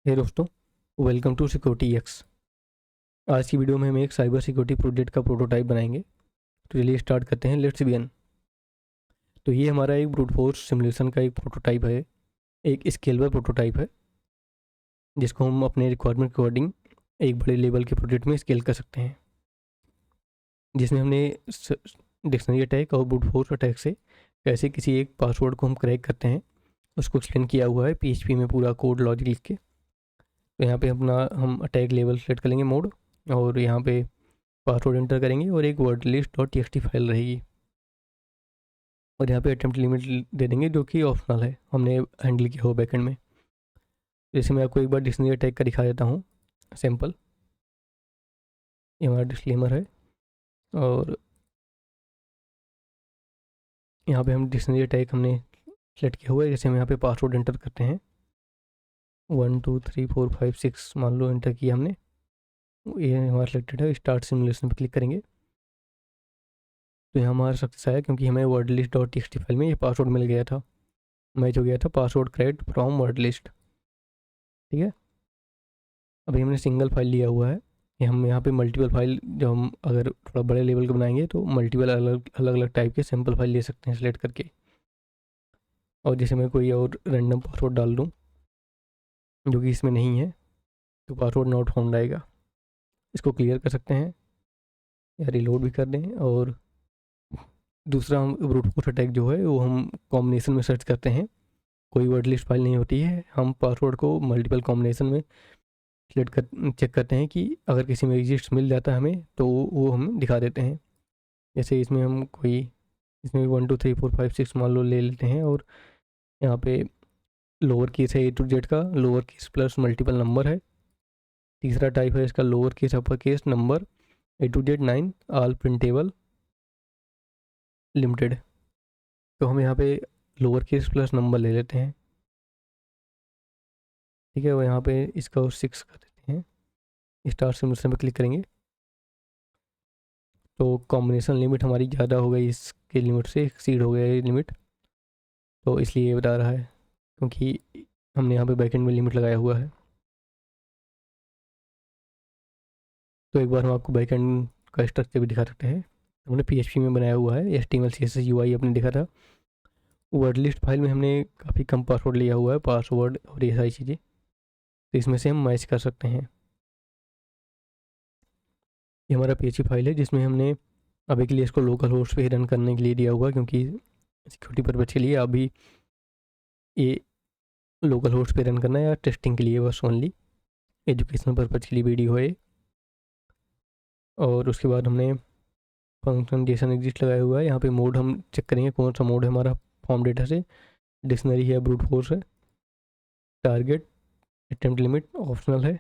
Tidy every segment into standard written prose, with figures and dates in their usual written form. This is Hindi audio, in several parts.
हे दोस्तों, वेलकम टू सिक्योरिटी एक्स। आज की वीडियो में हम एक साइबर सिक्योरिटी प्रोजेक्ट का प्रोटोटाइप बनाएंगे। तो चलिए स्टार्ट करते हैं। Let's begin. तो ये हमारा एक ब्रूट फोर्स सिमुलेशन का एक प्रोटोटाइप है, एक स्केलेबल प्रोटोटाइप है जिसको हम अपने रिक्वायरमेंट के अकॉर्डिंग एक बड़े लेवल के प्रोजेक्ट में स्केल कर सकते हैं, जिसमें हमने डिक्शनरी अटैक और ब्रूट फोर्स अटैक से कैसे किसी एक पासवर्ड को हम क्रैक करते हैं उसको एक्सप्लेन किया हुआ है PHP में, पूरा कोड लॉजिक लिख के। तो यहाँ पे हम अटैक लेवल सेलेक्ट करेंगे मोड, और यहाँ पे पासवर्ड एंटर करेंगे और एक word list dot T file रहेगी, और यहाँ पे अटेम्प्ट लिमिट दे देंगे जो कि ऑप्शनल है, हमने हैंडल किया हो बैकेंड में। जैसे मैं आपको एक बार डिक्शनरी अटैक का दिखा देता हूँ सैम्पल। ये हमारा डिस्क्लेमर है, और यहाँ पे हम डिक्शनरी अटैक हमने सेलेक्ट किया हुआ है। जैसे हम यहाँ पे पासवर्ड एंटर करते हैं 1 2 3 4 5 6 मान लो एंटर किया हमने, ये हमारा सिलेक्टेड है। स्टार्ट सिमुलेशन पर क्लिक करेंगे तो यहाँ हमारा सक्सेस आया, क्योंकि हमें word list dot T file में ये पासवर्ड मिल गया था, मैच हो गया था password create from word list. ठीक है, अभी हमने सिंगल फाइल लिया हुआ है। ये हम यहाँ पे मल्टीपल फाइल, जो हम अगर थोड़ा बड़े लेवल का बनाएंगे तो मल्टीपल अलग अलग अलग टाइप के सैम्पल फाइल ले सकते हैं सेलेक्ट करके। और जैसे मैं कोई और रैंडम पासवर्ड डाल दूँ जो कि इसमें नहीं है, तो पासवर्ड नॉट फाउंड आएगा। इसको क्लियर कर सकते हैं या रिलोड भी कर दें। और दूसरा, हम ब्रूट फोर्स अटैक जो है वो हम कॉम्बिनेशन में सर्च करते हैं, कोई वर्ड लिस्ट फाइल नहीं होती है। हम पासवर्ड को मल्टीपल कॉम्बिनेशन में सिलेक्ट कर चेक करते हैं कि अगर किसी में एग्जिस्ट मिल जाता है हमें तो वो हम दिखा देते हैं। जैसे इसमें हम कोई, इसमें 1 2 3 4 5 6 मान लो ले लेते हैं, और यहाँ पे लोअर केस है A to Z का, lower case plus multiple number है। तीसरा टाइप है इसका lower case upper case number A to Z 9 all printable limited. तो हम यहाँ पे लोअर केस प्लस नंबर ले लेते हैं। ठीक है, वो यहाँ पे इसका 6 कर देते हैं। स्टार सिमुलेशन पर क्लिक करेंगे तो कॉम्बिनेशन लिमिट हमारी ज़्यादा हो गई, इसके लिमिट से एक्सीड हो गया ये लिमिट, तो इसलिए ये बता रहा है, क्योंकि हमने यहाँ पे बैकेंड में लिमिट लगाया हुआ है। तो एक बार हम आपको बैकेंड का स्ट्रक्चर भी दिखा सकते हैं। हमने PHP में बनाया हुआ है, HTML CSS UI अपने दिखा था। वर्ड लिस्ट फाइल में हमने काफ़ी कम पासवर्ड लिया हुआ है, पासवर्ड और ये सारी चीज़ें, तो इसमें से हम मैच कर सकते हैं। ये हमारा PHP फाइल है जिसमें हमने अभी के लिए इसको लोकल होस्ट पे रन करने के लिए दिया हुआ है, क्योंकि सिक्योरिटी पर्पज़ के लिए अभी ये लोकल होस्ट पे रन करना है, या टेस्टिंग के लिए बस ओनली, एजुकेशनल पर्पज़ के लिए वीडियो है। और उसके बाद हमने फंक्शन जेसन एग्जिस्ट लगाया हुआ है। यहाँ पे मोड हम चेक करेंगे कौन सा मोड है हमारा फॉर्म डेटा से, डिक्शनरी है, ब्रूट फोर्स है, टारगेट, अटेम्प्ट लिमिट ऑप्शनल है।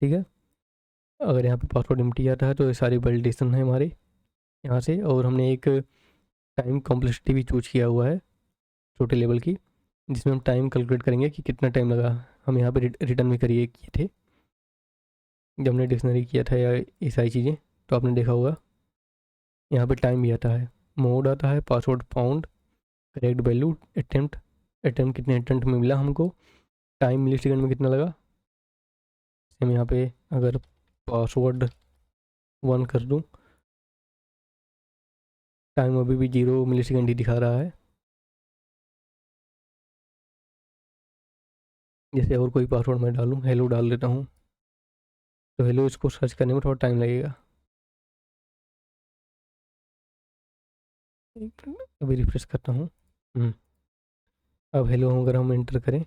ठीक है, अगर यहाँ पे पासवर्ड एम्प्टी आता है तो ये सारी वैलिडेशन है हमारे यहाँ से। और हमने एक टाइम कॉम्प्लेक्सिटी भी चूज किया हुआ है छोटे लेवल की, जिसमें हम टाइम कैलकुलेट करेंगे कि कितना टाइम लगा। हम यहाँ पे रिटर्न भी किए थे जब हमने डिक्शनरी किया था, या ये सारी चीज़ें तो आपने देखा होगा। यहाँ पे टाइम भी आता है, मोड आता है, password found, correct value, attempt, attempt कितने अटेम्प्ट में मिला हमको, टाइम मिली सेकेंड में कितना लगा। हम यहाँ पे अगर पासवर्ड 1 कर दूँ, टाइम अभी भी 0 मिली सेकेंड ही दिखा रहा है। जैसे और कोई पासवर्ड मैं डालूँ, हेलो डाल देता हूँ, तो हेलो इसको सर्च करने में थोड़ा टाइम लगेगा। अभी रिफ्रेश करता हूँ। अब हेलो अगर हम एंटर करें,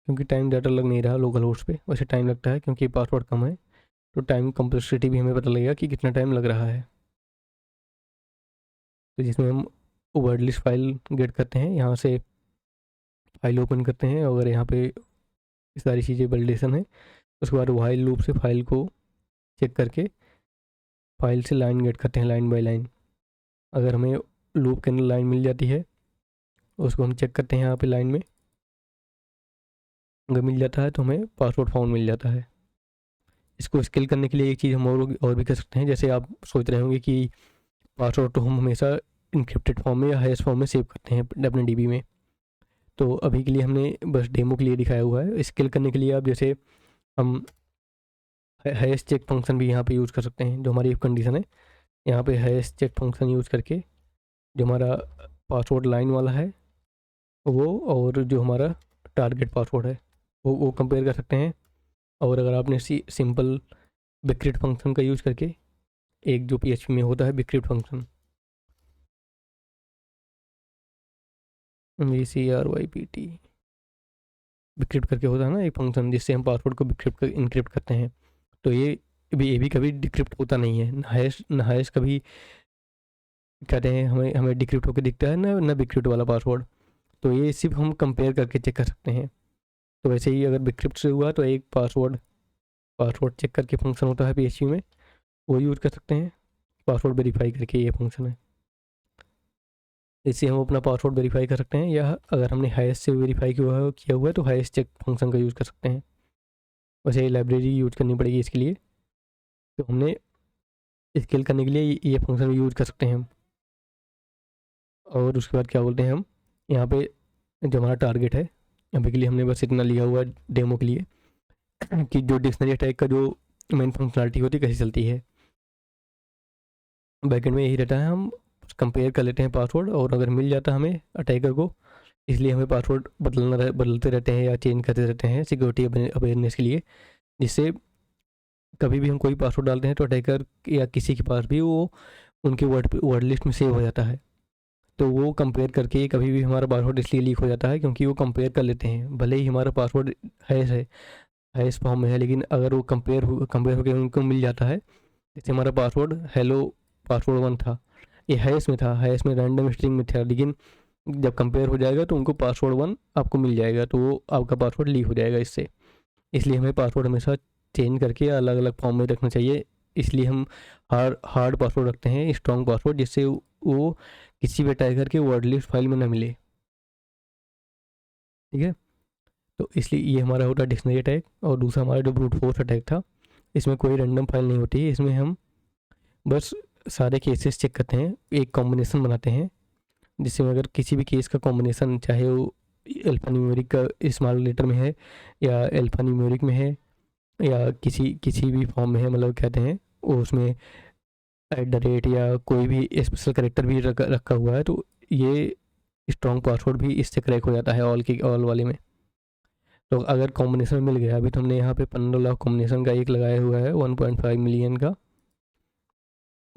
क्योंकि टाइम ज़्यादा लग नहीं रहा लोकल होस्ट पे, वैसे टाइम लगता है क्योंकि पासवर्ड कम है, तो टाइम कम्प्लेक्सिटी भी हमें पता लगेगा कि कितना टाइम लग रहा है। तो जिसमें हम वर्ड लिस्ट फाइल गेट करते हैं, यहाँ से फाइल ओपन करते हैं, और यहाँ पे सारी चीज़ें वैलिडेशन है। उसके बाद वाइल लूप से फाइल को चेक करके फाइल से लाइन गेट करते हैं, लाइन बाय लाइन। अगर हमें लूप के अंदर लाइन मिल जाती है उसको हम चेक करते हैं यहाँ पे लाइन में, अगर मिल जाता है तो हमें पासवर्ड फाउंड मिल जाता है। इसको स्केल करने के लिए एक चीज़ हम और भी कर सकते हैं। जैसे आप सोच रहे होंगे कि पासवर्ड तो हम हमेशा इनक्रिप्टेड फॉर्म में या हैश फॉर्म में सेव करते हैं अपने डीबी में। तो अभी के लिए हमने बस डेमो के लिए दिखाया हुआ है। स्केल करने के लिए आप जैसे हम हैश चेक फंक्शन भी यहाँ पे यूज़ कर सकते हैं। जो हमारी कंडीशन है यहाँ पे हैश चेक फंक्शन यूज़ करके जो हमारा पासवर्ड लाइन वाला है वो, और जो हमारा टारगेट पासवर्ड है वो कंपेयर कर सकते हैं। और अगर आपने सिंपल बिक्रिप्ट फंक्शन का यूज़ करके, एक जो PHP में होता है बिक्रिप्ट फंक्शन, VCRYPT, बिक्रिप्ट करके होता है ना एक फंक्शन जिससे हम पासवर्ड को बिक्रिप्ट कर इनक्रिप्ट करते हैं। तो ये भी कभी डिक्रिप्ट होता नहीं है। ना हैश कभी कहते हैं हमें हमें डिक्रिप्ट होकर दिखता है ना बिक्रिप्ट वाला पासवर्ड। तो ये सिर्फ हम कंपेयर करके चेक कर सकते हैं। तो वैसे ही अगर बिक्रिप्ट से हुआ तो एक पासवर्ड चेक करके फंक्शन होता है PHP में, वो यूज़ कर सकते हैं। पासवर्ड वेरीफाई करके ये फंक्शन है, इससे हम अपना पासवर्ड वेरीफाई कर सकते हैं। या अगर हमने हैश से वेरीफाई किया हुआ है तो हैश चेक फंक्शन का यूज़ कर सकते हैं। वैसे ये लाइब्रेरी यूज़ करनी पड़ेगी इसके लिए, तो हमने स्केल करने के लिए ये फंक्शन यूज़ कर सकते हैं हम। और उसके बाद क्या बोलते हैं हम यहाँ पे जो हमारा टारगेट है, अभी के लिए हमने बस इतना लिया हुआ डेमो के लिए कि जो डिक्शनरी अटैक का जो मेन फंक्शनलिटी होती है कैसे चलती है। बैकेंड में यही रहता है, हम कंपेयर कर लेते हैं पासवर्ड, और अगर मिल जाता है हमें अटैकर को, इसलिए हमें पासवर्ड बदलते रहते हैं या चेंज करते रहते हैं सिक्योरिटी अवेयरनेस के लिए, जिससे कभी भी हम कोई पासवर्ड डालते हैं तो अटैकर या किसी के पास भी वो उनके वर्ड लिस्ट में सेव हो जाता है। तो वो कंपेयर करके कभी भी हमारा पासवर्ड इसलिए लीक हो जाता है क्योंकि वो कंपेयर कर लेते हैं। भले ही हमारा पासवर्ड हैश फॉर्म में है, लेकिन अगर वो कंपेयर होकर उनको मिल जाता है, जैसे हमारा पासवर्ड हेलो पासवर्ड 1 था, ये हैश में था, हैश में रैंडम स्ट्रिंग में था, लेकिन जब कंपेयर हो जाएगा तो उनको पासवर्ड 1 आपको मिल जाएगा, तो वो आपका पासवर्ड लीक हो जाएगा इससे। इसलिए हमें पासवर्ड हमेशा चेंज करके अलग अलग फॉर्म में रखना चाहिए। इसलिए हम हार्ड पासवर्ड रखते हैं, स्ट्रॉन्ग पासवर्ड, जिससे वो किसी भी अटैकर के वर्ड लिस्ट फाइल में ना मिले। ठीक है, तो इसलिए ये हमारा होता है डिक्शनरी अटैक। और दूसरा हमारा जो ब्रूट फोर्स अटैक था, इसमें कोई रैंडम फाइल नहीं होती है। इसमें हम बस सारे केसेस चेक करते हैं, एक कॉम्बिनेशन बनाते हैं, जिससे अगर किसी भी केस का कॉम्बिनेशन, चाहे वो अल्फा न्यूमेरिक का स्मॉल लेटर में है या अल्फा न्यूमेरिक में है या किसी भी फॉर्म में है, मतलब कहते हैं वो उसमें @ या कोई भी स्पेशल करेक्टर भी रखा हुआ है, तो ये स्ट्रॉन्ग पासवर्ड भी इससे क्रैक हो जाता है ऑल वाले में। तो अगर कॉम्बिनेशन मिल गया, अभी तो हमने यहाँ पे 15 लाख कॉम्बिनेशन का एक लगाया हुआ है 1.5 मिलियन का,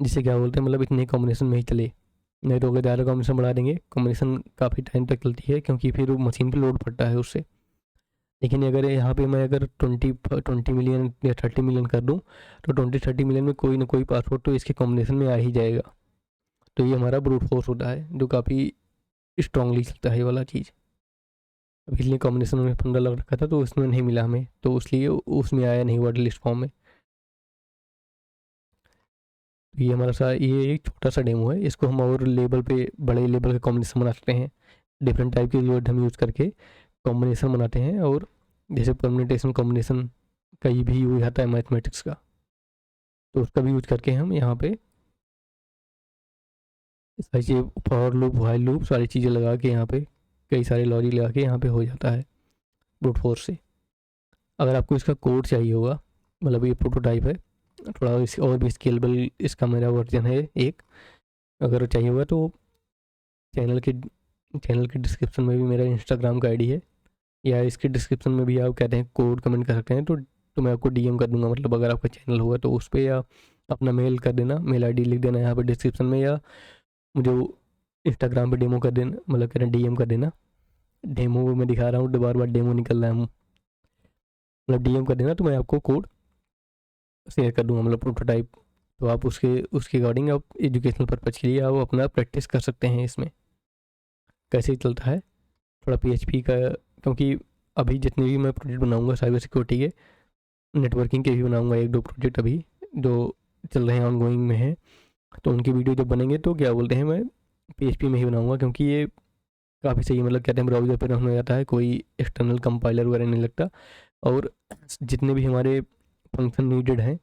जिसे क्या बोलते हैं मतलब इतने कॉम्बिनेशन में ही चले। नहीं तो अगर ज़्यादा कॉम्बिनेशन बढ़ा देंगे, कॉम्बिनेशन काफ़ी टाइम तक चलती है क्योंकि फिर वो मशीन पे लोड पड़ता है उससे। लेकिन अगर यहाँ पे मैं अगर 20 मिलियन या 30 मिलियन कर दूँ, तो 20-30 मिलियन में कोई ना कोई पासवर्ड तो इसके कॉम्बिनेशन में आ ही जाएगा। तो ये हमारा ब्रूट फोर्स होता है जो काफ़ी स्ट्रांगली चलता है ये वाला चीज़। अब इसलिए कॉम्बिनेशन में 15 लाख रखा था तो उसमें नहीं मिला हमें, तो इसलिए उसमें आया नहीं वर्ड लिस्ट फॉर्म में। तो ये ये एक छोटा सा डेमो है, इसको हम और लेवल पे बड़े लेवल के कॉम्बिनेशन बना सकते हैं। डिफरेंट टाइप के वर्ड हम यूज़ करके कॉम्बिनेशन बनाते हैं, और जैसे परम्यूटेशन कॉम्बिनेशन का ये भी यूज आता है मैथमेटिक्स का, तो उसका भी यूज करके हम यहाँ पे सारी चीज़, फॉर लूप, व्हाइल लूप, सारी चीज़ें लगा के यहाँ पे कई सारे लॉजिक लगा के यहाँ पे हो जाता है ब्रूट फोर्स से। अगर आपको इसका कोड चाहिए होगा, मतलब ये प्रोटोटाइप है, थोड़ा इस और भी स्केलेबल इसका मेरा वर्जन है एक, अगर चाहिए होगा तो चैनल के डिस्क्रिप्शन में भी मेरा इंस्टाग्राम का आईडी है, या इसके डिस्क्रिप्शन में भी आप कहते हैं कोड कमेंट कर सकते हैं, तो मैं आपको डीएम कर दूंगा। मतलब अगर आपका चैनल होगा तो उस पर, या अपना मेल कर देना, मेल आईडी लिख देना यहाँ पे डिस्क्रिप्शन में, या मुझे इंस्टाग्राम पे डेमो कर देना, मतलब कह रहे हैं DM कर देना। डेमो में दिखा रहा हूँ, बार बार डेमो निकल रहा है, मतलब DM कर देना, तो मैं आपको कोड शेयर कर दूंगा, मतलब प्रोटोटाइप। तो आप उसके अकॉर्डिंग आप एजुकेशनल पर्पज़ के लिए आप अपना प्रैक्टिस कर सकते हैं इसमें कैसे चलता है थोड़ा PHP का। क्योंकि अभी जितने भी मैं प्रोजेक्ट बनाऊंगा साइबर सिक्योरिटी के, नेटवर्किंग के भी बनाऊंगा 1-2 प्रोजेक्ट अभी जो चल रहे हैं, ऑनगोइंग में है, तो उनकी वीडियो जब बनेंगे तो क्या बोलते हैं मैं PHP में ही बनाऊंगा, क्योंकि ये काफ़ी सही, मतलब कहते हैं ब्राउज़र पर रन हो जाता है, कोई एक्सटर्नल कंपाइलर वगैरह नहीं लगता, और जितने भी हमारे फंक्शन नीडेड हैं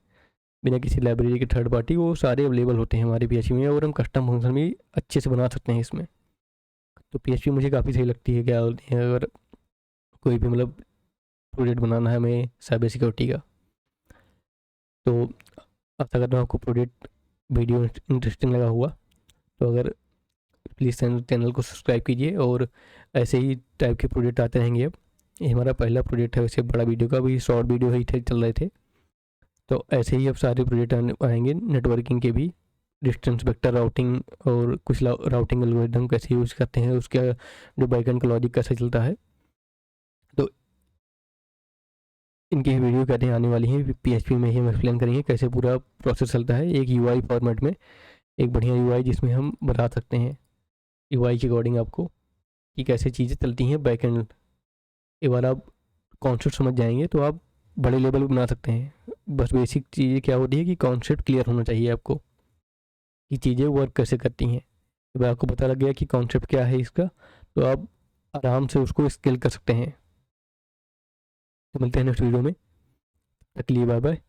बिना किसी लाइब्रेरी के थर्ड पार्टी, वो सारे अवेलेबल होते हैं हमारे PHP में, और हम कस्टम फंक्शन भी अच्छे से बना सकते हैं इसमें। तो PHP मुझे काफ़ी सही लगती है। क्या बोलते हैं, अगर कोई भी मतलब प्रोजेक्ट बनाना है हमें साइबर सिक्योरिटी का, तो आशा करता हूँ आपको प्रोजेक्ट वीडियो इंटरेस्टिंग लगा हुआ। तो अगर प्लीज़ चैनल को सब्सक्राइब कीजिए, और ऐसे ही टाइप के प्रोजेक्ट आते रहेंगे। अब ये हमारा पहला प्रोजेक्ट है, वैसे बड़ा वीडियो का भी शॉर्ट वीडियो ही थे चल रहे थे। तो ऐसे ही अब सारे प्रोजेक्ट आएंगे नेटवर्किंग के भी, डिस्टेंस वेक्टर राउटिंग, और कुछ राउटिंग एल्गोरिदम कैसे यूज़ करते हैं, उसका जो बैकएंड का लॉजिक कैसे चलता है। तो इनकी वीडियो कहते हैं आने वाली है, PHP में ही हम एक्सप्लेन करेंगे कैसे पूरा प्रोसेस चलता है एक UI फॉर्मेट में, एक बढ़िया UI जिसमें हम बता सकते हैं UI के अकॉर्डिंग आपको कि कैसे चीज़ें चलती हैं बैकएंड। एक बार आप कॉन्सेप्ट समझ जाएंगे तो आप बड़े लेवल पर बना सकते हैं। बस बेसिक चीज़ें क्या होती है कि कॉन्सेप्ट क्लियर होना चाहिए आपको कि चीज़ें वर्क कैसे करती हैं। जब आपको पता लग गया कि कॉन्सेप्ट क्या है इसका, तो आप आराम से उसको स्केल कर सकते हैं। तो मिलते हैं नेक्स्ट वीडियो में, तक के लिए बाय बाय।